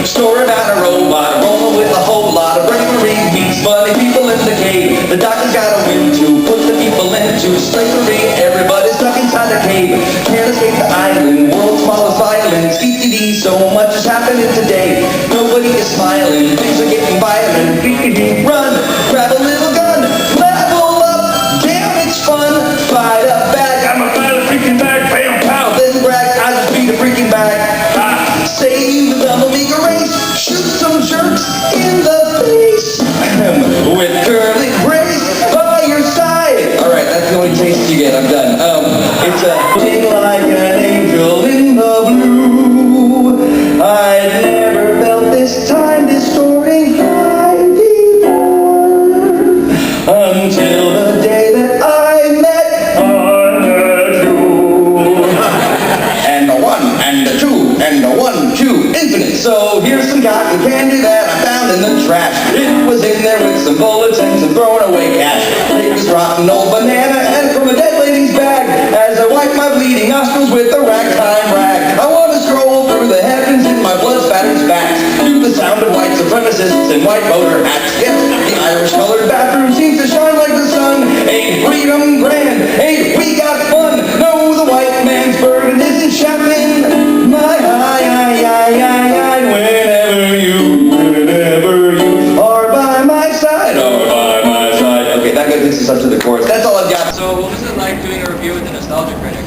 Story about a robot rolling with a whole lot of bravery. Meets funny people in the cave. The doctor's got a wind to put the people into slavery. Everybody's stuck inside the cave. Can't escape the island. World's smallest violence. ETD, so much is happening today. Nobody is smiling. Things are getting violent. Run, grab a little gun, level up. Damn, it's fun. Fight a bag. I'm a fight a freaking bag. Bam, pow. Then brag. I just beat a freaking bag. Save the Amiga race. Shoot some jerks in the face. With curly grace by your side. All right, that's the only taste you get. I'm done. It's a thing like an angel in the blue. I never felt this time distorting high before. Until the day that I met you. And the one, and the two, and the 1, 2, infinite. So here's some cotton candy that I found in the trash. It was in there with some bullets and some thrown away cash. It was rotten old banana and from a dead lady's bag. As I wipe my bleeding nostrils with a ragtime rag. I want to stroll through the heavens in my blood-spattered spats. To the sound of white supremacists in white motor hats. Yes, the Irish-colored bathroom seems to shine like the sun. Ain't freedom grand? Ain't we got fun? No, the white man's burden isn't shattering my whenever you are by my side. Okay, that gets us up to the chorus. That's all I've got. So what was it like doing a review with the Nostalgia Critic?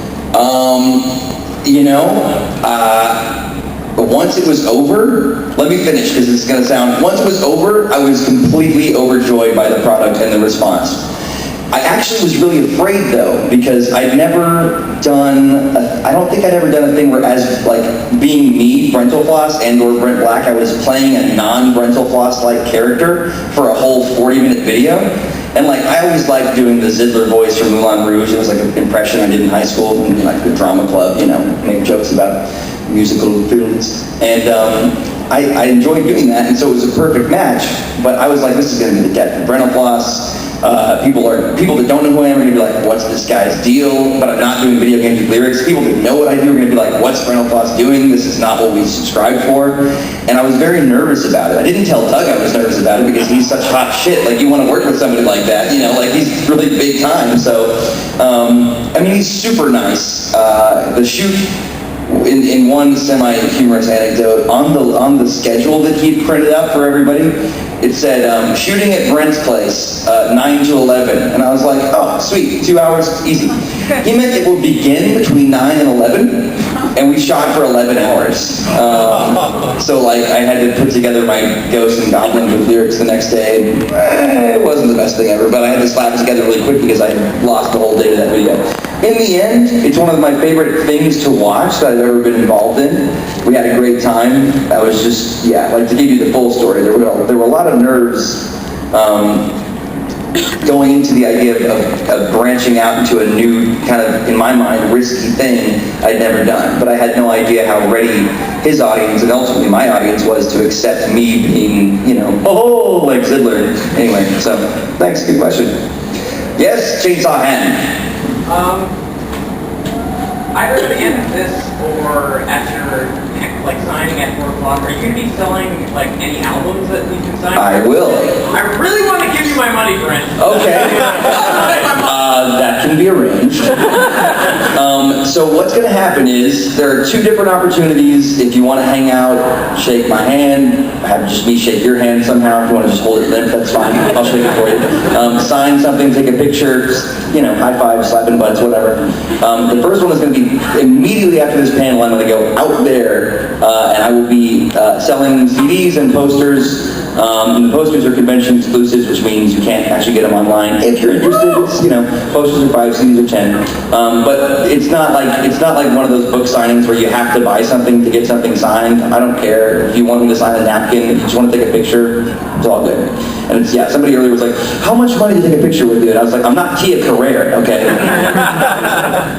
Once it was over, let me finish because it's going to sound, once it was over, I was completely overjoyed by the product and the response. I actually was really afraid though, because I'd never done, I don't think I'd ever done a thing where as like being me, Brentalfloss and or Brent Black, I was playing a non-Brentalfloss-like character for a whole 40-minute video. And like, I always liked doing the Zidler voice from Moulin Rouge. It was like an impression I did in high school, in like the drama club, you know, make jokes about musical films. And I enjoyed doing that, and so it was a perfect match. But I was like, this is gonna be the death of Brentalfloss. People that don't know who I am are gonna be like, what's this guy's deal? But I'm not doing video games with lyrics. People that know what I do are gonna be like, what's Brentalfloss doing? This is not what we subscribed for. And I was very nervous about it. I didn't tell Doug I was nervous about it because he's such hot shit. Like, you want to work with somebody like that, you know, like he's really big time. So, I mean, he's super nice. The shoot, in one semi-humorous anecdote, on the schedule that he printed out for everybody, it said, shooting at Brent's place, 9 to 11. And I was like, oh, sweet, 2 hours, easy. He meant it would begin between 9 and 11, and we shot for 11 hours. So like, I had to put together my Ghost and Goblin with lyrics the next day. It wasn't the best thing ever, but I had to slap it together really quick because I had lost the whole day to that video. In the end, it's one of my favorite things to watch that I've ever been involved in. We had a great time. I was just, yeah, like to give you the full story, there were a lot of nerves going into the idea of branching out into a new kind of, in my mind, risky thing I'd never done. But I had no idea how ready his audience and ultimately my audience was to accept me being, you know, oh, like Zidler. Anyway, so thanks, good question. Yes, Chainsaw Hand. Either at the end of this or at your like signing at 4 o'clock, are you going to be selling like any albums that you can sign? I will. I really want to give you my money, Brent. Okay. That can be arranged. So what's going to happen is there are 2 different opportunities. If you want to hang out, shake my hand, have just me shake your hand somehow. If you want to just hold it limp, that's fine. I'll shake it for you. Sign something, take a picture, you know, high five, slapping butts, whatever. The first one is going to be immediately after this panel. I'm going to go out there and I will be selling CDs and posters. And the posters are convention exclusives, which means you can't actually get them online. If you're interested, it's, you know, posters are 5, CDs are 10. But it's not like one of those book signings where you have to buy something to get something signed. I don't care if you want me to sign a napkin, if you just want to take a picture, it's all good. And it's, yeah, somebody earlier was like, how much money to take a picture with you? And I was like, I'm not Tia Carrere, okay?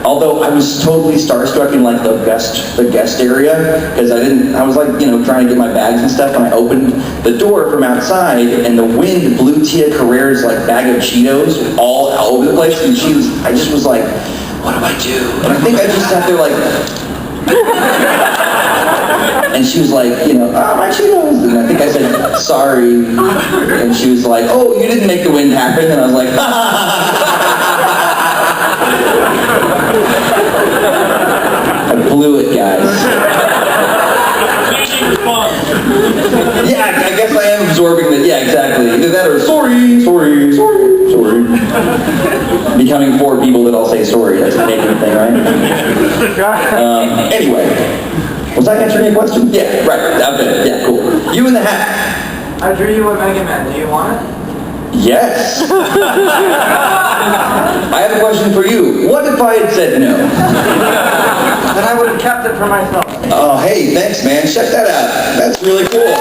Although I was totally starstruck in like the guest area, because I was like, you know, trying to get my bags and stuff, and I opened the door from outside, and the wind blew Tia Carrere's like bag of Cheetos all over the place, and I just was like, what do I do? And I think I just sat there like, And she was like, you know, oh, my Cheetos. And I think I said, sorry. And she was like, oh, you didn't make the wind happen. And I was like, I blew it, guys. Yeah, I guess I am absorbing that. Yeah, exactly. Either that or sorry. Becoming 4 people that all say sorry. That's a Canadian thing, right? Anyway, was I answering your question? Yeah, right. Okay. Yeah, cool. You in the hat. I drew you a Mega Man. Do you want it? Yes. I have a question for you. What if I had said no? Then I would have kept it for myself. Oh, hey, thanks, man. Check that out. That's really cool.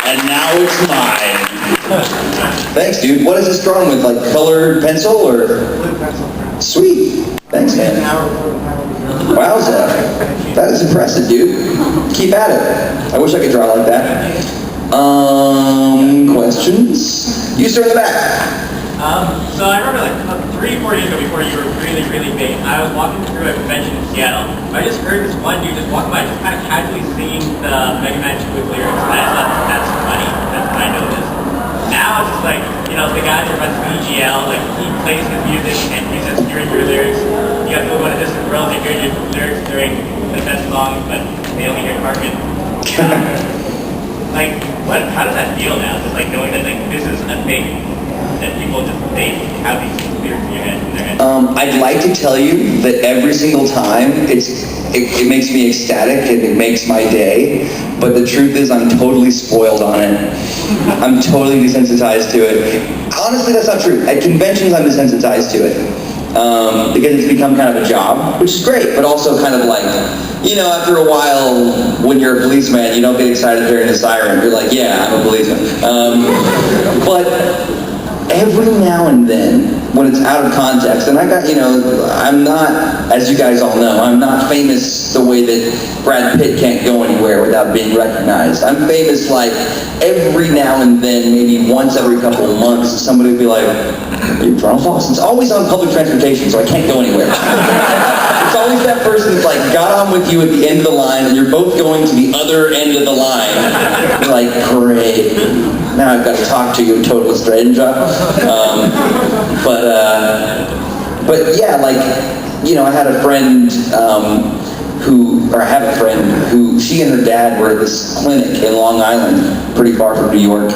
And now it's mine. Thanks, dude. What is this drawn with? Like colored pencil or? Blue pencil. Sweet. Thanks, man. Wowza. That is impressive, dude. Keep at it. I wish I could draw like that. Questions? You start in the back. So I remember like 3-4 years ago, before you were really, really big, I was walking through a convention in Seattle. I just heard this one dude just walking by, just kind of casually singing the Mega Man 2 with lyrics, and I just thought, that's funny. That's what I noticed. Now it's just like, you know, the guys are about to BGL, like he plays his music and he's just hearing your lyrics. You got people going to distant worlds and hearing your lyrics during the best songs, but they only hear Carmen. Like, how does that feel now? Just like knowing that like this is a thing that people just they have these lyrics in their head. I'd like to tell you that every single time it makes me ecstatic and it makes my day, but the truth is I'm totally spoiled on it. I'm totally desensitized to it. Honestly, that's not true. At conventions, I'm desensitized to it. Because it's become kind of a job, which is great, but also kind of like, you know, after a while, when you're a policeman, you don't get excited hearing the siren. You're like, yeah, I'm a policeman. But every now and then, when it's out of context, and I got, you know, I'm not, as you guys all know, I'm not famous the way that Brad Pitt can't go anywhere without being recognized. I'm famous like every now and then, maybe once every couple of months, somebody would be like, are you Brentalfloss? It's always on public transportation, so I can't go anywhere. It's always that person that's like got on with you at the end of the line, and you're both going to the other end of the line. You're like, great. Now I've got to talk to you, total stranger. But yeah, like, you know, I had a friend who, she and her dad were at this clinic in Long Island, pretty far from New York.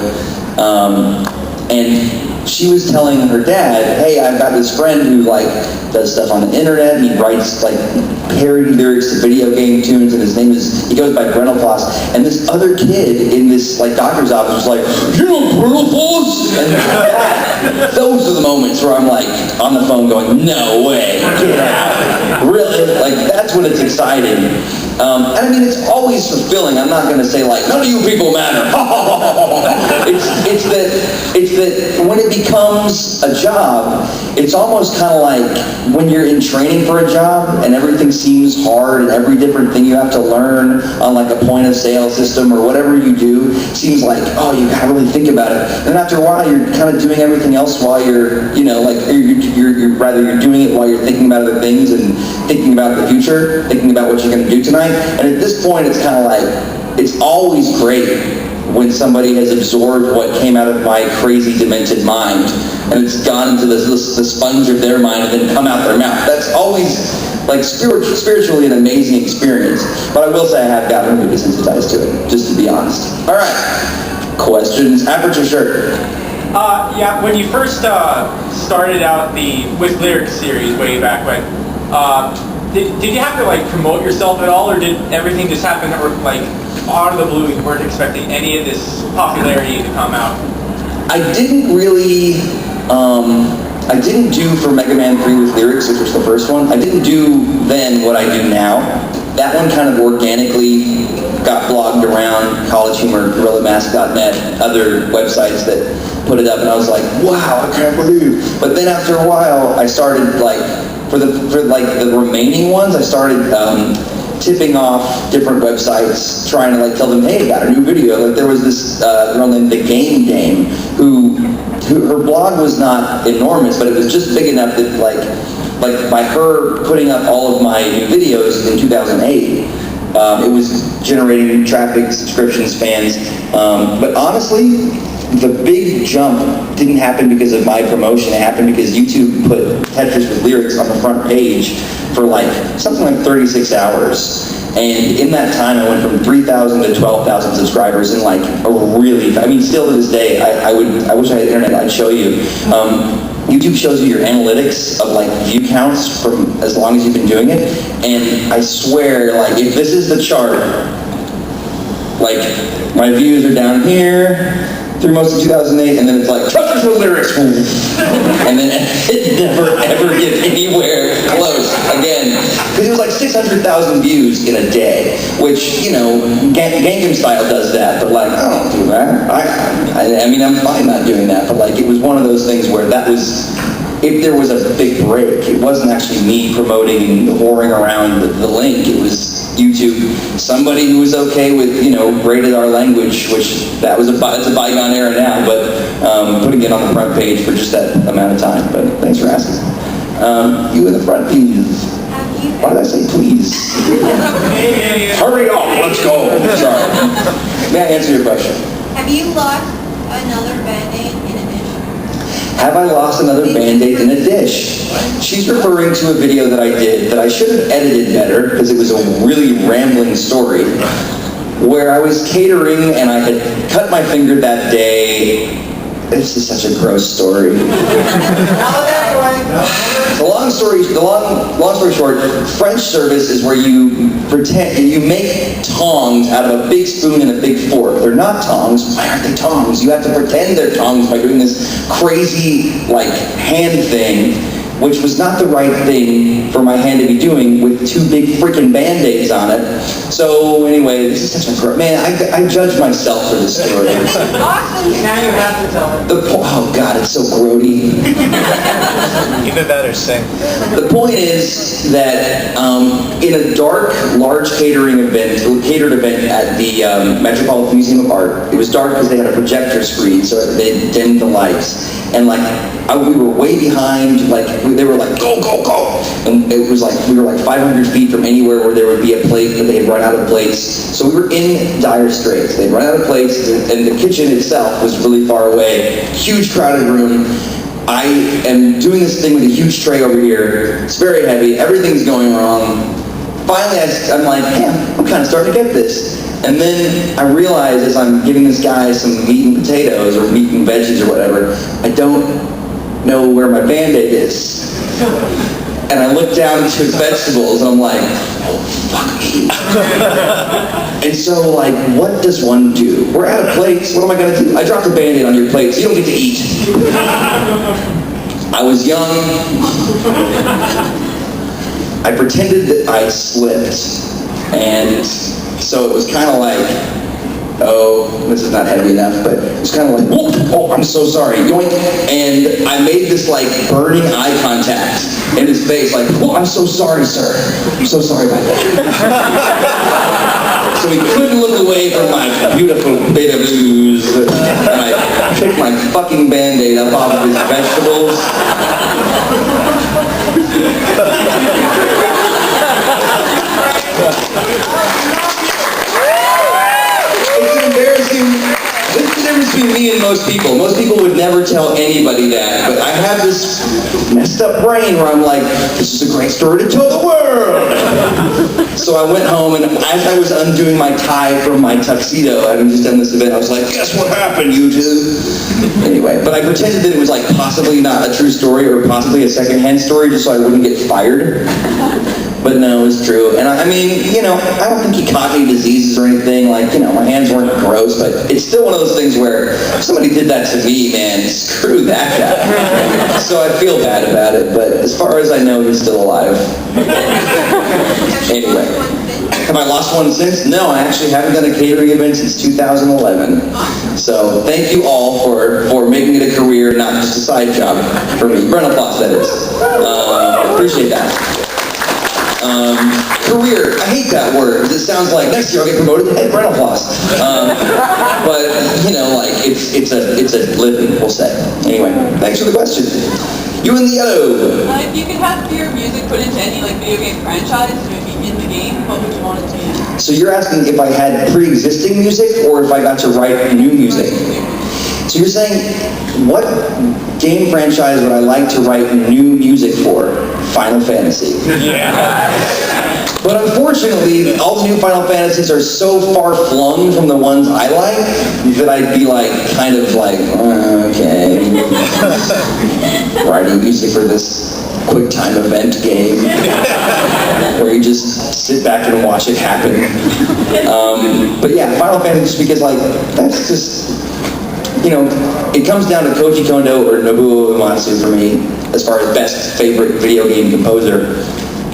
And she was telling her dad, hey, I've got this friend who like does stuff on the internet and he writes like parody lyrics to video game tunes, and he goes by Brentalfloss. And this other kid in this like doctor's office was like, you know Brentalfloss? And those are the moments where I'm like on the phone going, no way, get out. Really? Like that's when it's exciting. And I mean, it's always fulfilling. I'm not going to say like, none of you people matter. It's that when it becomes a job, it's almost kind of like when you're in training for a job and everything seems hard and every different thing you have to learn on like a point of sale system or whatever you do seems like, oh, you got to really think about it. And after a while, you're kind of doing everything else while you're, you know, like you're doing it while you're thinking about other things and thinking about the future, thinking about what you're going to do tonight. And at this point, it's kind of like, it's always great when somebody has absorbed what came out of my crazy, demented mind, and it's gone into the sponge of their mind and then come out their mouth. That's always, like, spiritually an amazing experience. But I will say I have gotten really desensitized to it, just to be honest. All right, questions? Aperture shirt. Yeah, when you first started out the With Lyrics series way back when, did you have to like promote yourself at all, or did everything just happen or like out of the blue? You weren't expecting any of this popularity to come out? I didn't really, I didn't do for Mega Man 3 With Lyrics, which was the first one. I didn't do then what I do now. That one kind of organically got blogged around, College Humor, GorillaMask.net, other websites that put it up, and I was like, wow, I can't believe. But then after a while, I started like, for the remaining ones, I started tipping off different websites, trying to like tell them, hey, I got a new video. Like there was this girl named The Game Dame who her blog was not enormous, but it was just big enough that like by her putting up all of my new videos in 2008, It was generating traffic, subscriptions, fans. But honestly, the big jump didn't happen because of my promotion. It happened because YouTube put Tetris with lyrics on the front page for like something like 36 hours. And in that time, I went from 3,000 to 12,000 subscribers in like a really, I mean, still to this day, I wish I had internet, I'd show you. YouTube shows you your analytics of like view counts from as long as you've been doing it. And I swear, like if this is the chart, like my views are down here through most of 2008, and then it's like, Tetris with lyrics, and then it never ever gets anywhere close again. Because it was like 600,000 views in a day, which, you know, Gangnam Style does that, but like, I don't do that. I mean, I'm fine not doing that, but like, it was one of those things where that was, if there was a big break, it wasn't actually me promoting and whoring around the link, it was YouTube, somebody who was okay with, you know, rated R language, which that was it's a bygone era now, but putting it on the front page for just that amount of time. But thanks for asking. You in the front, please. Why did I say please? Hurry up, let's go. Sorry. May I answer your question? Have you lost another Band-Aid in a dish? Have I lost another Band-Aid in a dish? She's referring to a video that I did that I should have edited better because it was a really rambling story where I was catering and I had cut my finger that day. This is such a gross story. The long story short, French service is where you make tongs out of a big spoon and a big fork. They're not tongs. Why aren't they tongs? You have to pretend they're tongs by doing this crazy, like, hand thing, which was not the right thing for my hand to be doing with two big freaking Band-Aids on it. So anyway, this is such a gross, man, I judge myself for this story. Now you have to tell it. Oh God, it's so grody. Even better, sing. The point is that in a dark, large catered event at the Metropolitan Museum of Art, it was dark because they had a projector screen, so they dimmed the lights. And like, we were way behind, like, they were like, go, go, go! And it was like, we were like 500 feet from anywhere where there would be a plate, but they had run out of plates. So we were in dire straits. They'd run out of plates, and the kitchen itself was really far away. Huge crowded room. I am doing this thing with a huge tray over here. It's very heavy. Everything's going wrong. Finally, I'm like, damn, I'm kind of starting to get this. And then I realize as I'm giving this guy some meat and potatoes or meat and veggies or whatever, I don't know where my Band-Aid is. And I look down to his vegetables and I'm like, oh, fuck me. And so, like, what does one do? We're out of plates. What am I going to do? I dropped a Band-Aid on your plate, so you don't get to eat. I was young. I pretended that I slipped. And so it was kind of like, oh, this is not heavy enough, but it was kind of like, oh, I'm so sorry, yoink. And I made this like burning eye contact in his face, like, oh, I'm so sorry, sir. I'm so sorry about that. So he couldn't look away from my beautiful beta blues. And I picked my fucking Band-Aid up off of his vegetables. It's embarrassing. This is the difference between me and most people. Most people would never tell anybody that, but I have this messed up brain where I'm like, this is a great story to tell the world. So I went home, and as I was undoing my tie from my tuxedo, having just done this event, I was like, guess what happened, you two? Anyway, but I pretended that it was like possibly not a true story or possibly a secondhand story just so I wouldn't get fired. But no, it's true. And I mean, you know, I don't think he caught any diseases or anything. Like, you know, my hands weren't gross, but it's still one of those things where if somebody did that to me, man, screw that guy. So I feel bad about it, but as far as I know, he's still alive. Anyway, have I lost one since? No, I actually haven't done a catering event since 2011. So thank you all for making it a career, not just a side job for me. Brentalfloss, that is. Appreciate that. Career, I hate that word. It sounds like next year I'll get promoted to head Brentalfloss. But you know, like it's a living, we'll say. Anyway, thanks for the question. You in the yellow. If you could have your music put into any like video game franchise, it would be in the game, what would you want it to be? So you're asking if I had pre-existing music or if I got to write new music? So you're saying, what game franchise would I like to write new music for? Final Fantasy. But unfortunately, all the new Final Fantasies are so far flung from the ones I like that I'd be like, kind of like, okay, writing music for this quick time event game where you just sit back and watch it happen. But yeah, Final Fantasy, just because like, that's just, you know, it comes down to Koji Kondo or Nobuo Uematsu for me as far as best favorite video game composer.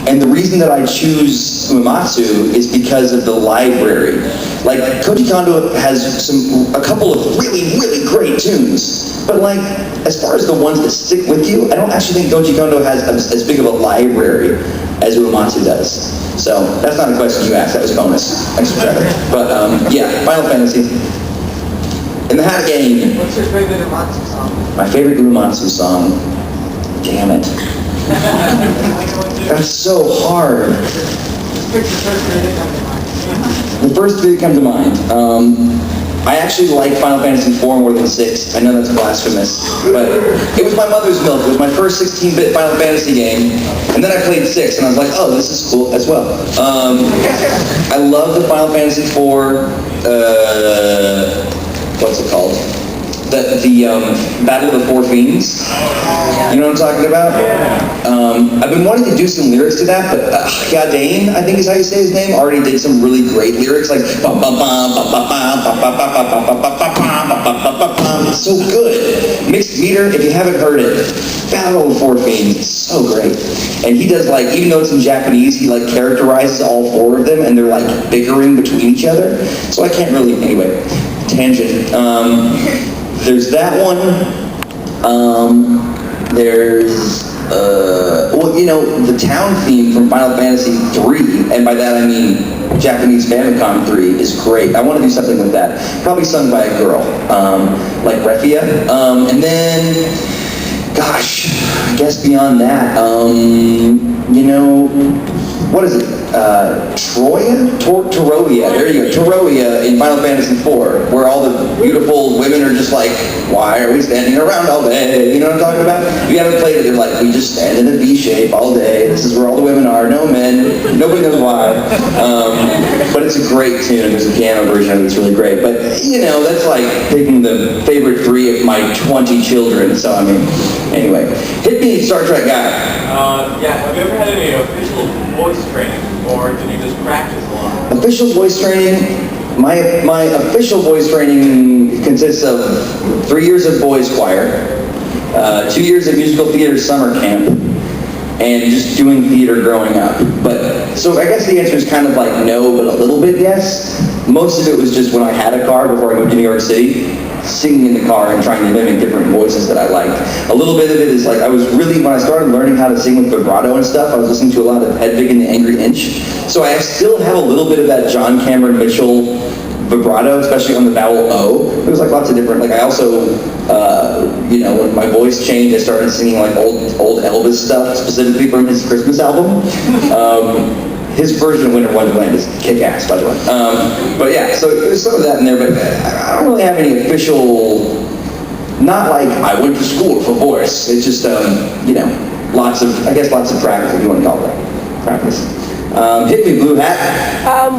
And the reason that I choose Uematsu is because of the library. Like, Koji Kondo has a couple of really, really great tunes. But like, as far as the ones that stick with you, I don't actually think Koji Kondo has as big of a library as Uematsu does. So, that's not a question you asked, that was a bonus. Thanks for trying. But yeah, Final Fantasy. In the hat game. What's your favorite Uematsu song? My favorite Uematsu song. Damn it. That's so hard. Just pick the first three that come to mind. The first three that come to mind. I actually like Final Fantasy IV more than 6. I know that's blasphemous, but it was my mother's milk. It was my first 16-bit Final Fantasy game, and then I played 6, and I was like, oh, this is cool as well. I love the Final Fantasy IV, what's it called? The Battle of the Four Fiends. You know what I'm talking about? I've been wanting to do some lyrics to that, but Yadain, I think is how you say his name, already did some really great lyrics, like bum bum bum bum bum bum bum bum bum bum bum. It's so good. Mixed meter, if you haven't heard it, Battle of the Four Fiends, it's so great. And he does like, even though it's in Japanese, he like characterizes all 4 of them, and they're like bickering between each other. So I can't really, anyway, tangent. There's that one. There's, well, you know, the town theme from Final Fantasy III, and by that I mean Japanese Famicom 3, is great. I want to do something with that. Probably sung by a girl, like Refia. And then, gosh, I guess beyond that, you know, what is it? Troya? Teroia. There you go. Teroia in Final Fantasy IV, where all the beautiful women are just like, why are we standing around all day? You know what I'm talking about? If you haven't played it, they're like, we just stand in a V shape all day. This is where all the women are. No men. Nobody knows why. But it's a great tune. There's a piano version of it. It's really great. But, you know, that's like picking the favorite 3 of my 20 children. So, I mean, anyway. Hit me, Star Trek guy. Yeah, have you ever had any official voice training, or did you just practice a lot? Official voice training. My official voice training consists of 3 years of boys choir, 2 years of musical theater summer camp, and just doing theater growing up. But so I guess the answer is kind of like no, but a little bit yes. Most of it was just when I had a car before I moved to New York City, singing in the car and trying to mimic different voices that I liked. A little bit of it is like, I was really, when I started learning how to sing with vibrato and stuff, I was listening to a lot of Hedwig and the Angry Inch. So I still have a little bit of that John Cameron Mitchell vibrato, especially on the vowel O. It was like lots of different, like I also, you know, when my voice changed, I started singing like old Elvis stuff, specifically from his Christmas album. His version of Winter Wonderland is kick-ass, by the way. But yeah, so there's some of that in there, but I don't really have any official, not like I went to school for voice. It's just, you know, lots of practice, if you want to call it that. Practice. Hit me, Blue Hat.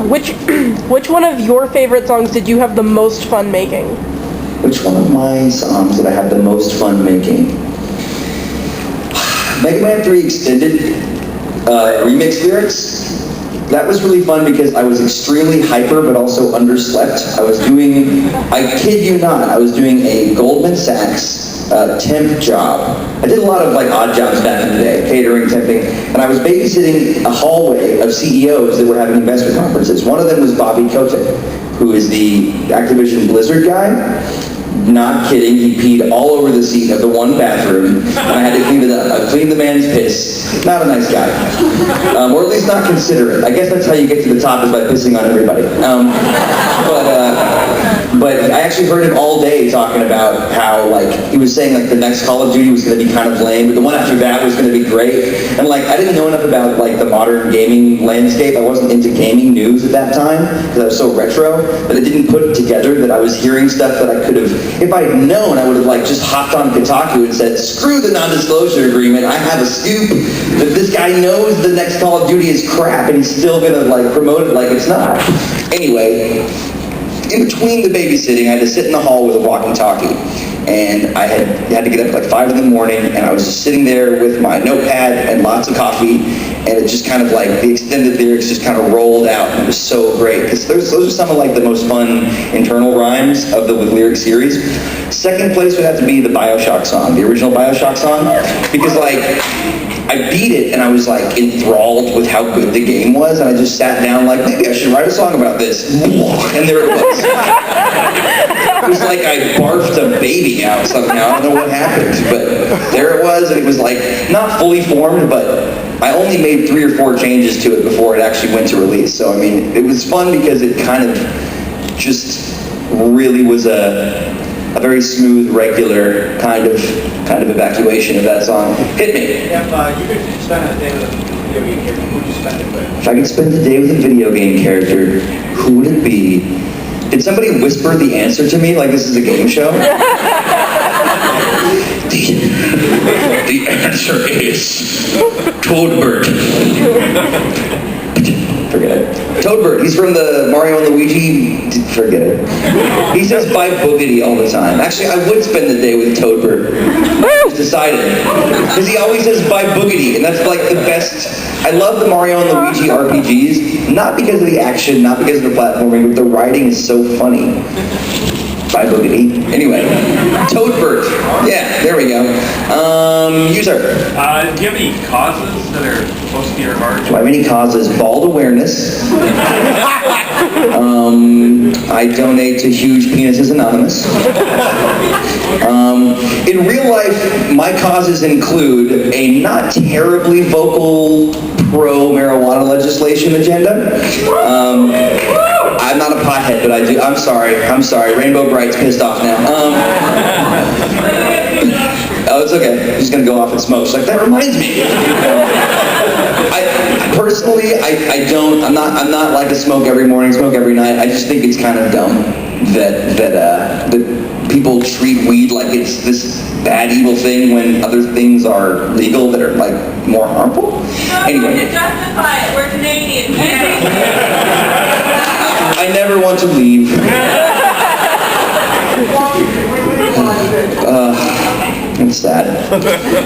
Which one of your favorite songs did you have the most fun making? Which one of my songs did I have the most fun making? Mega Man 3 Extended remix lyrics. That was really fun because I was extremely hyper but also underslept. I kid you not, I was doing a Goldman Sachs temp job. I did a lot of like odd jobs back in the day, catering, temping, and I was babysitting a hallway of CEOs that were having investor conferences. One of them was Bobby Kotick, who is the Activision Blizzard guy. Not kidding, he peed all over the seat of the one bathroom, and I had to clean it up. I cleaned the man's piss. Not a nice guy. Or at least not considerate. I guess that's how you get to the top, is by pissing on everybody. But I actually heard him all day talking about how, like, he was saying, like, the next Call of Duty was going to be kind of lame, but the one after that was going to be great. And, like, I didn't know enough about, like, the modern gaming landscape. I wasn't into gaming news at that time, because I was so retro, that I didn't put together that I was hearing stuff that I could have, if I had known, I would have, like, just hopped on Kotaku and said, screw the non-disclosure agreement, I have a scoop that this guy knows the next Call of Duty is crap, and he's still going to, like, promote it like it's not. Anyway, in between the babysitting, I had to sit in the hall with a walkie-talkie. And I had to get up at like 5 in the morning, and I was just sitting there with my notepad and lots of coffee, and it just kind of like, the extended lyrics just kind of rolled out, and it was so great, because those are some of like the most fun internal rhymes of the With Lyrics series. Second place would have to be the BioShock song, the original BioShock song, because like, I beat it and I was like enthralled with how good the game was, and I just sat down like, maybe I should write a song about this. And there it was. It was like I barfed a baby out somehow. I don't know what happened, but there it was, and it was like not fully formed, but I only made 3 or 4 changes to it before it actually went to release. So I mean, it was fun because it kind of just really was a very smooth, regular kind of evacuation of that song. Hit me. If you could spend a day with a video game character, who would you spend it with? If I could spend the day with a video game character, who would it be? Did somebody whisper the answer to me like this is a game show? The answer is Toadbird. Forget it. Toadbird, he's from the Mario and Luigi, forget it. He says bye boogity all the time. Actually, I would spend the day with Toadbird. Just decided. Because he always says bye boogity, and that's like the best. I love the Mario and Luigi RPGs, not because of the action, not because of the platforming, but the writing is so funny. Bye boogity. Anyway, Toadbird. Yeah, there we go. You, sir. Do you have any causes that are close to your heart? Do I have any causes? Bald awareness. I donate to Huge Penises Anonymous. In real life, my causes include a not terribly vocal pro-marijuana legislation agenda. I'm not a pothead, but I do. I'm sorry. Rainbow Bright's pissed off now. Oh, it's okay. I'm just gonna go off and smoke. She's like, that reminds me. I'm not like to smoke every morning, smoke every night. I just think it's kind of dumb that people treat weed like it's this bad, evil thing when other things are legal that are like more harmful. Anyway. To justify it, we're Canadian. I never want to leave. It's sad.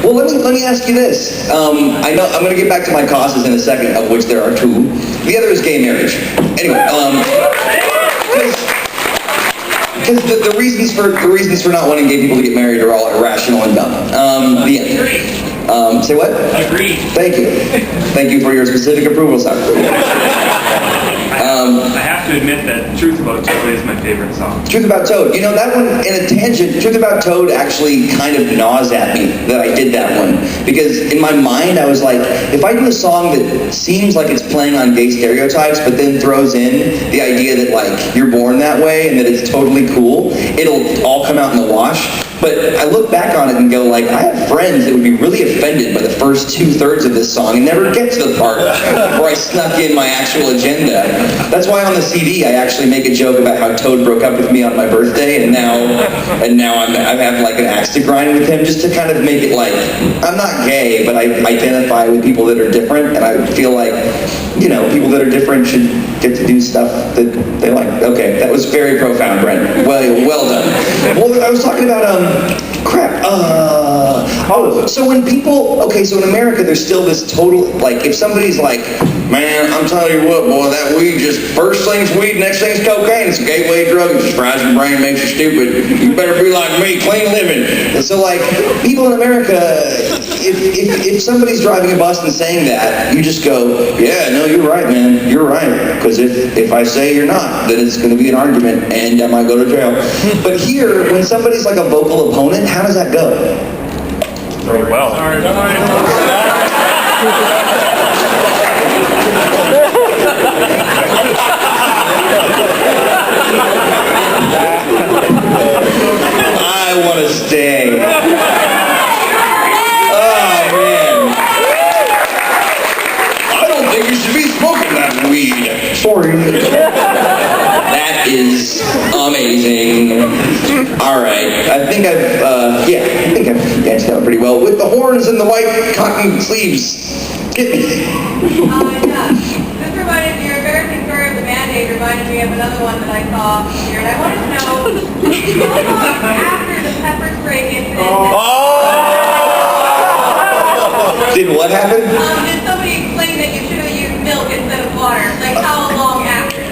Well, let me ask you this. I know I'm going to get back to my causes in a second, of which there are 2. The other is gay marriage. Anyway, because the reasons for not wanting gay people to get married are all irrational and dumb. The end. Say what? Agreed. Thank you. Thank you for your specific approval, sir. I have to admit that Truth About Toad is my favorite song. Truth About Toad. You know, that one, in a tangent, Truth About Toad actually kind of gnaws at me that I did that one. Because in my mind, I was like, if I do a song that seems like it's playing on gay stereotypes, but then throws in the idea that, like, you're born that way and that it's totally cool, it'll all come out in the wash. But I look back on it and go, like, I have friends that would be really offended by the first 2/3 of this song and never get to the part where I snuck in my actual agenda. That's why on the CD I actually make a joke about how Toad broke up with me on my birthday, and now I have like an axe to grind with him, just to kind of make it like, I'm not gay, but I identify with people that are different, and I feel like, you know, people that are different should get to do stuff that they like. Okay, that was very profound, Brent. Well done. Well, I was talking about, crap. So when people, so in America, there's still this total, like, if somebody's like, man, I'm telling you what, boy, that weed just, first thing's weed, next thing's cocaine. It's a gateway drug. It just fries your brain, makes you stupid. You better be like me, clean living. And so, like, people in America, if somebody's driving a bus and saying that, you just go, yeah, no, you're right, man. You're right. Because if I say you're not, then it's going to be an argument, and I might go to jail. But here, when somebody's like a vocal opponent, how does that go? Very well. is amazing. All right, I think I've answered that one pretty well. With the horns and the white cotton sleeves. Get me. Yeah. This reminded me, your embarrassing story of the Band-Aid reminded me of another one that I saw here, and I wanted to know, how long after the pepper spray incident, Did what happen? did somebody explain that you should have used milk instead of water? Like, how long after that?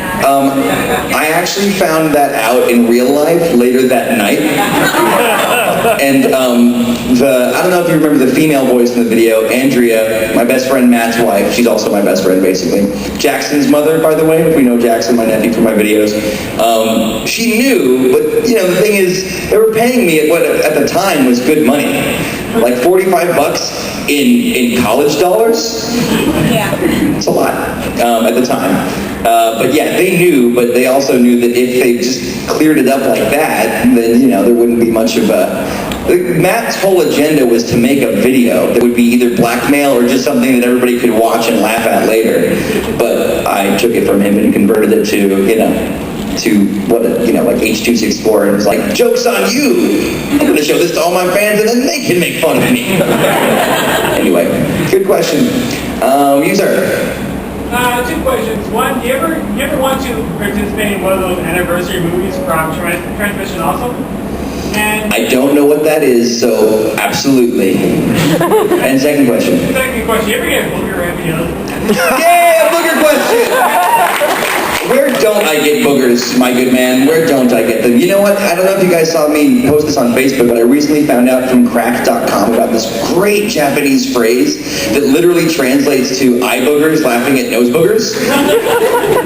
I actually found that out in real life later that night. And I don't know if you remember the female voice in the video, Andrea, my best friend Matt's wife. She's also my best friend, basically. Jackson's mother, by the way, if we know Jackson, my nephew, from my videos. She knew, but the thing is, they were paying me what at the time was good money, like $45 in college dollars. Yeah. It's a lot at the time. But yeah, they knew, but they also knew that if they just cleared it up like that, then, there wouldn't be much of a... Matt's whole agenda was to make a video that would be either blackmail or just something that everybody could watch and laugh at later. But I took it from him and converted it to, like H.264, and it was like, joke's on you! I'm going to show this to all my fans and then they can make fun of me. Anyway, good question. You, sir. Two questions. One, do you ever want to participate in one of those anniversary movies from Transmission also? And I don't know what that is, so absolutely. And second question. second question, you ever get booger episodes? Yeah, booger question! Where don't I get boogers, my good man? Where don't I get them? You know what? I don't know if you guys saw me post this on Facebook, but I recently found out from crack.com about this great Japanese phrase that literally translates to eye boogers laughing at nose boogers,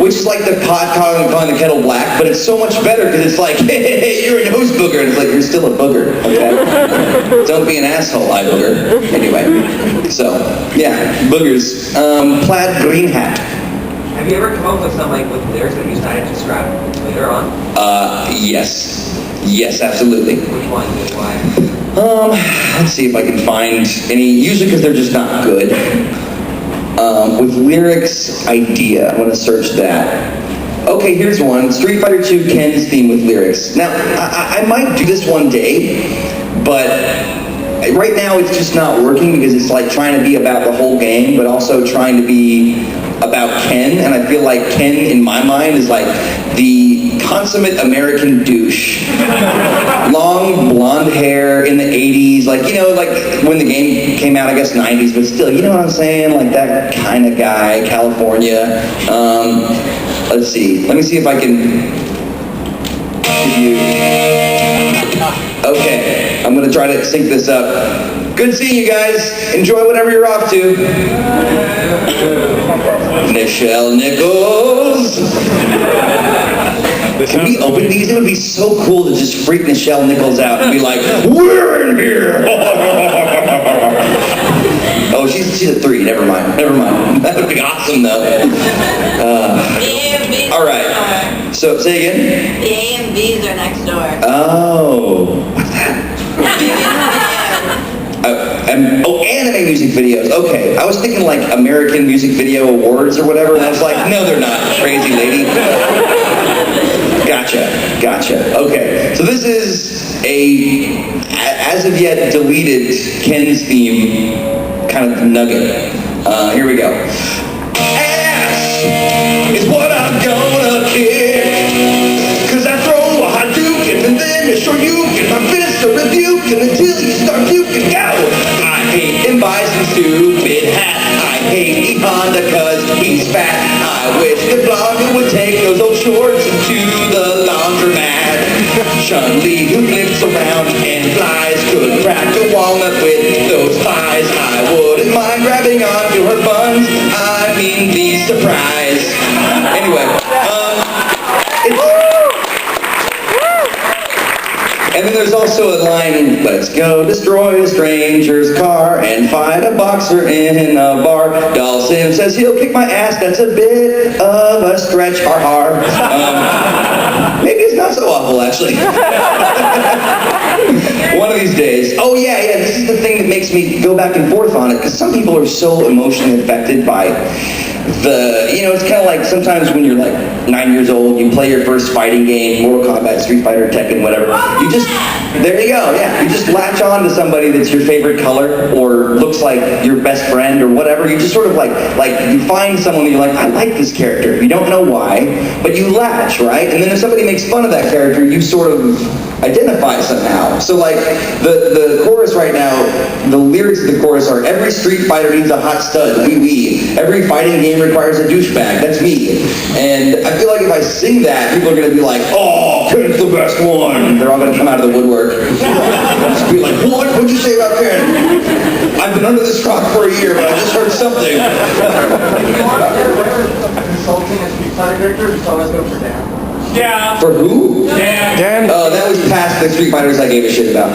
which is like the pot calling the kettle black, but it's so much better because it's like, hey, you're a nose booger, and it's like, you're still a booger, okay? Don't be an asshole, eye booger. Anyway, so, yeah, boogers. Plaid green hat. Have you ever come up with something with lyrics that you decided to scrap later on? Yes. Yes, absolutely. Which one? Why? Let's see if I can find any, usually because they're just not good. With lyrics idea, I'm gonna search that. Okay, here's one, Street Fighter 2 Ken's theme with lyrics. Now, I might do this one day, but right now it's just not working because it's like trying to be about the whole game, but also trying to be about Ken, and I feel like Ken, in my mind, is like the consummate American douche. Long blonde hair in the 80s, like when the game came out, I guess 90s, but still, you know what I'm saying? Like that kind of guy, California. Let's see. Let me see if I can give you... Okay, I'm gonna try to sync this up. Good seeing you guys. Enjoy whatever you're off to. Nichelle Nichols. Can we open these? It would be so cool to just freak Nichelle Nichols out and be like, we're in here. Oh, she's a 3. Never mind. That would be awesome, though. All right. So, say again? The AMVs are next door. Oh. What's that? Anime music videos. Okay, I was thinking like American Music Video Awards or whatever, and I was like, no, they're not, crazy lady. Gotcha. Okay, so this is a, as of yet, deleted Ken's theme kind of nugget. Here we go. Ass is what I'm gonna kick, 'cause I throw a Hadouken and then I show you get my fist a rebuke, and until you start puking, go. I hate him buy some stupid hat. I hate E Honda 'cause he's fat. I wish the blogger would take those old shorts into the laundromat. Chun-Li who flips around and flies could crack a walnut with those thighs. I wouldn't mind grabbing onto her buns. I mean the surprise. Anyway, and then there's also a line, let's go destroy a stranger's car and fight a boxer in a bar. Dawson says he'll kick my ass, that's a bit of a stretch, har. Maybe it's not so awful, actually. One of these days. Oh yeah, this is the thing that makes me go back and forth on it, because some people are so emotionally affected by it's kind of like sometimes when you're like 9 years old, you play your first fighting game, Mortal Kombat, Street Fighter, Tekken, whatever. There you go, yeah. You just latch on to somebody that's your favorite color or looks like your best friend or whatever. You just sort of like you find someone and you're like, I like this character. You don't know why, but you latch, right? And then if somebody makes fun of that character, you sort of identify somehow. So like the chorus right now, the lyrics of the chorus are, every Street Fighter needs a hot stud, wee wee. Every fighting game requires a douchebag, that's me. And I feel like if I sing that, people are going to be like, oh, Ken's the best one. They're all going to come out of the woodwork. Just be like, what'd you say about Ken? I've been under this rock for a year, but I just heard something. Consulting a Street Fighter character, just always go for Dan. Yeah. For who? Dan. Oh, that was past the Street Fighters I gave a shit about.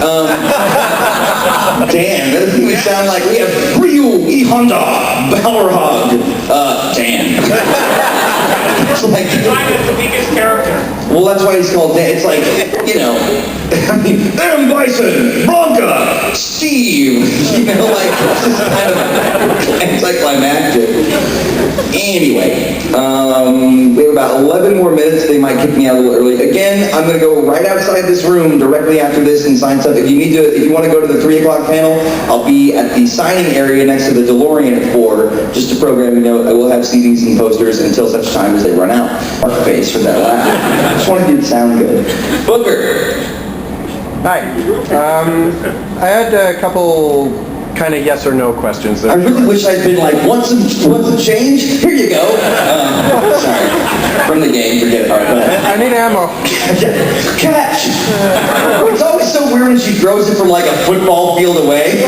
Dan, that doesn't even sound like we have Ryu, E Honda, Balrog, Dan. It's like, That's the biggest character. well, that's why he's called Dan. It's like, M. Bison, Blanca, Steve. Like, it's just kind of anticlimactic. Anyway, we have about 11 more minutes. They might kick me out a little early. Again, I'm going to go right outside this room directly after this and sign stuff. If you want to go to the 3 o'clock panel, I'll be at the signing area next to the DeLorean at 4. Just a programming note, I will have CDs and posters until such time as they run out. Our face for that laugh. Just wanted it to sound good. Booker. Hi. I had a couple kind of yes or no questions. I really wish I'd been like, want some change? Here you go. Sorry. From the game, forget it. All right, go ahead. I need ammo. Catch! It's always so weird when she throws it from like a football field away.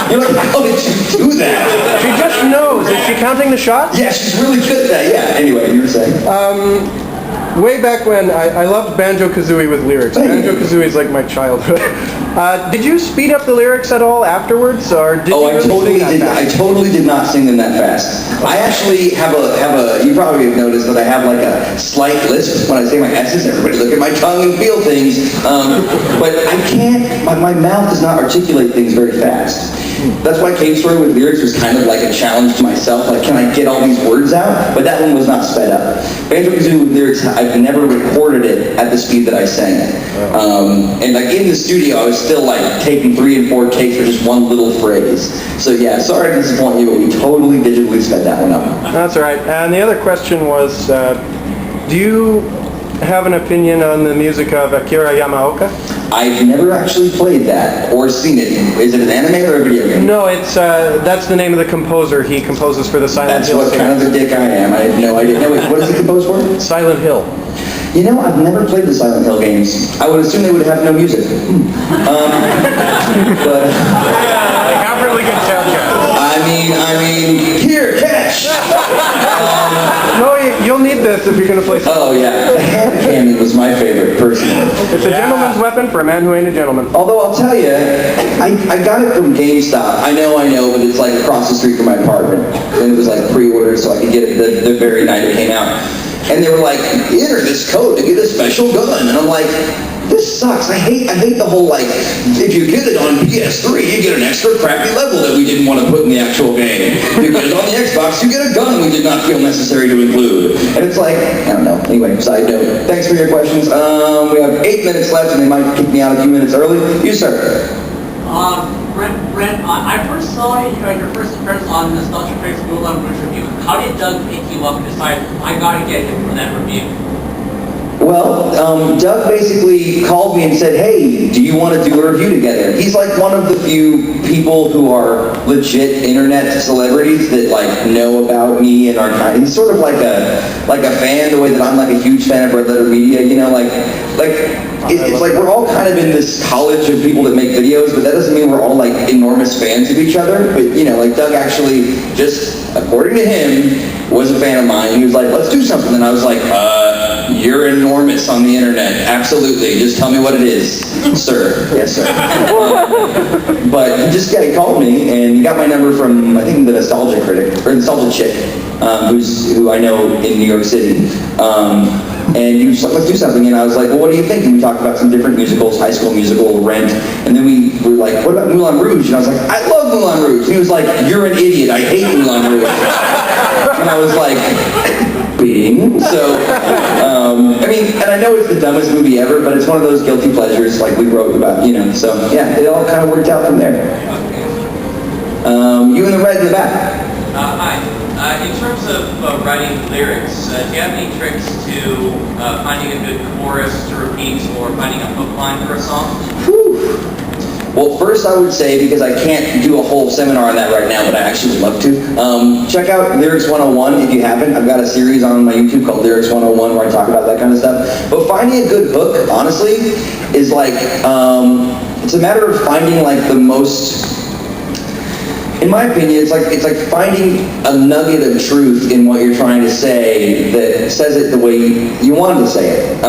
You're like, how did she do that? She just knows. Is she counting the shots? Yeah, she's really good at that. Yeah, anyway, you were saying. Way back when, I loved Banjo-Kazooie with lyrics. Banjo-Kazooie is like my childhood. Did you speed up the lyrics at all afterwards, or did you I totally did not sing them that fast. I actually have a. You probably have noticed that I have like a slight lisp when I say my S's. Everybody look at my tongue and feel things. But I can't. My mouth does not articulate things very fast. That's why Cave Story with lyrics was kind of like a challenge to myself. Like, can I get all these words out? But that one was not sped up. Banjo-Kazooie with lyrics, I've never recorded it at the speed that I sang it. And like in the studio, I was still like taking 3 and 4 takes for just one little phrase. So yeah, sorry to disappoint you, but we totally digitally sped that one up. That's all right. And the other question was, do you have an opinion on the music of Akira Yamaoka? I've never actually played that or seen it. Is it an anime or a video game? No, it's that's the name of the composer. He composes for the Silent Hill. That's what kind of a dick I am. I have no idea. No, wait, what does he compose for? Silent Hill. You know, I've never played the Silent Hill games. I would assume they would have no music. But They have really good soundtrack. I mean, here, catch! No, you'll need this if you're going to play. Oh yeah, the hand cannon was my favorite, personally. It's a gentleman's weapon for a man who ain't a gentleman. Although I'll tell you, I got it from GameStop. I know, but it's like across the street from my apartment. And it was like pre-order, so I could get it the very night it came out. And they were like, enter this code to get a special gun. And I'm like, this sucks. I hate the whole like, if you get it on PS3, you get an extra crappy level that we didn't want to put in the actual game. If you get it on the Xbox, you get a gun we did not feel necessary to include. And it's like, I don't know. Anyway, side note. Thanks for your questions. We have 8 minutes left, and they might kick me out a few minutes early. You, sir. Brent, I first saw your first appearance on Nostalgia Critic's Moulin Rouge review. How did Doug pick you up and decide, I gotta get him for that review? Well, Doug basically called me and said, hey, do you want to do a review together? He's like one of the few people who are legit internet celebrities that like know about me and are kind. He's sort of like a fan the way that I'm like a huge fan of Red Letter Media, you know, it's like we're all kind of in this college of people that make videos, but that doesn't mean we're all like enormous fans of each other. But you know, like Doug actually, just according to him, was a fan of mine. He was like, let's do something. And I was like, you're enormous on the internet. Absolutely. Just tell me what it is, sir. Yes, sir. But he called me and he got my number from, I think, the Nostalgia Critic, or Nostalgia Chick, who I know in New York City. and you just let's do something. And I was like, well, what do you think? And we talked about some different musicals, High School Musical, Rent, and then we were like, what about Moulin Rouge? And I was like, I love Moulin Rouge. And he was like, you're an idiot. I hate Moulin Rouge. And I was like, being so. I mean, and I know it's the dumbest movie ever, but it's one of those guilty pleasures, like we wrote about, you know. So yeah, it all kind of worked out from there. You in the red in the back. Hi. In terms of writing lyrics, do you have any tricks to finding a good chorus to repeat or finding a hook line for a song? Whew. Well, first I would say, because I can't do a whole seminar on that right now, but I actually would love to, check out Lyrics 101 if you haven't. I've got a series on my YouTube called Lyrics 101 where I talk about that kind of stuff. But finding a good hook, honestly, is like, it's a matter of finding like the most... In my opinion, it's like finding a nugget of truth in what you're trying to say that says it the way you want to say it.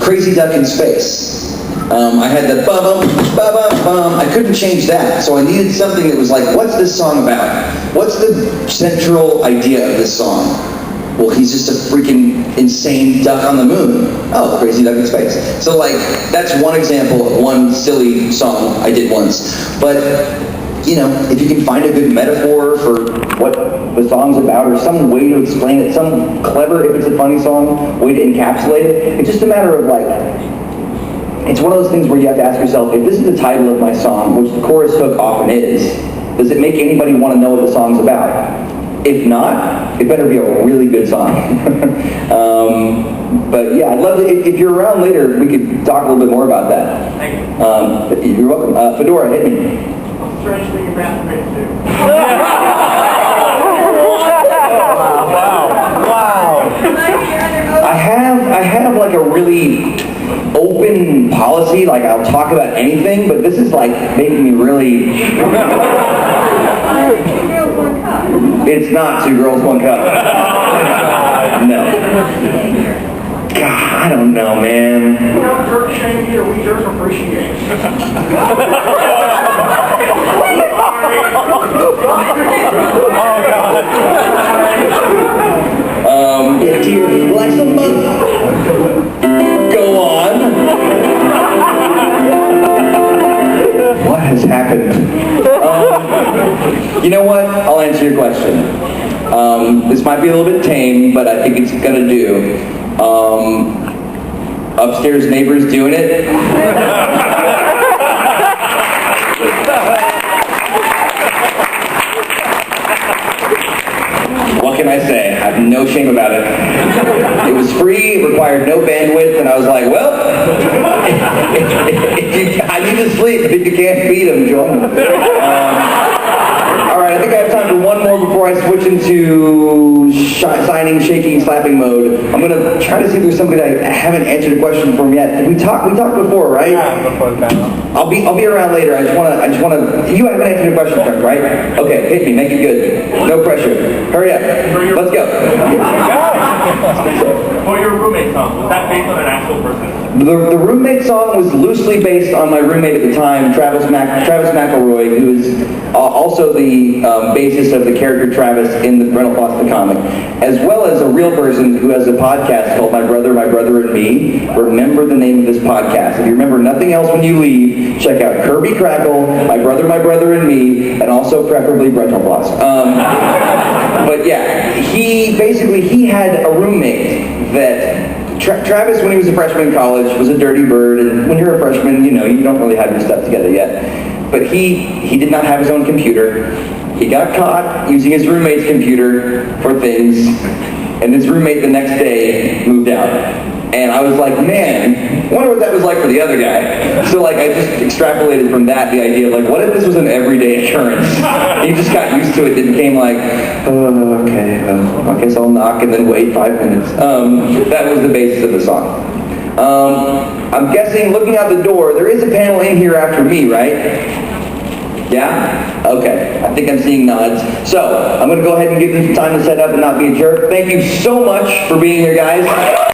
Crazy Duck in Space. I had the ba-bum, ba-bum-bum. I couldn't change that, so I needed something that was like, what's this song about? What's the central idea of this song? Well, he's just a freaking insane duck on the moon. Oh, Crazy Duck in Space. So like, that's one example of one silly song I did once. But you know, if you can find a good metaphor for what the song's about, or some way to explain it, some clever, if it's a funny song, way to encapsulate it, it's just a matter of like, it's one of those things where you have to ask yourself, if this is the title of my song, which the chorus hook often is, does it make anybody want to know what the song's about? If not, it better be a really good song. But yeah, I'd love to, if you're around later, we could talk a little bit more about that. Thank you. You're welcome. Fedora, hit me. Strangely, your masturbate too. I have like a really open policy, like I'll talk about anything, but this is like making me really... It's not Two Girls, One Cup. No. God, I don't know, man. We don't jerk shame here, we jerk appreciate. If dear like the month, go on. What has happened? You know what? I'll answer your question. This might be a little bit tame, but I think it's gonna do. Upstairs neighbors doing it. What can I say? I have no shame about it. It was free, it required no bandwidth, and I was like, well, I need to sleep. If you can't beat them, join them. All right, I think I have time for one more before I switch into signing, shaking, slapping mode. I'm going to try to see if there's somebody I haven't answered a question from yet. We talked before, right? Yeah, before the panel. I'll be around later. I just want to. You haven't answered a question, Frank, right? Okay, hit me. Make it good. No pressure. Hurry up. Let's go. For your roommate song, was that based on an actual person? The roommate song was loosely based on my roommate at the time, Travis McElroy, who is also the bassist of the character Travis in the Brentalfloss the comic, as well as a real person who has a podcast called My Brother, and Me. Remember the name of this podcast. If you remember nothing else when you leave, check out Kirby Crackle, My Brother, and Me, and also preferably Brentalfloss. But yeah, he had a roommate that Travis, when he was a freshman in college, was a dirty bird, and when you're a freshman, you know, you don't really have your stuff together yet. But he did not have his own computer. He got caught using his roommate's computer for things, and his roommate the next day moved out. And I was like, man, I wonder what that was like for the other guy. So like, I just extrapolated from that the idea of like, what if this was an everyday occurrence? He just got used to it. It became like, oh, okay, I guess I'll knock and then wait 5 minutes. That was the basis of the song. I'm guessing, looking out the door, there is a panel in here after me, right? Yeah? Okay. I think I'm seeing nods. So, I'm going to go ahead and give them some time to set up and not be a jerk. Thank you so much for being here, guys.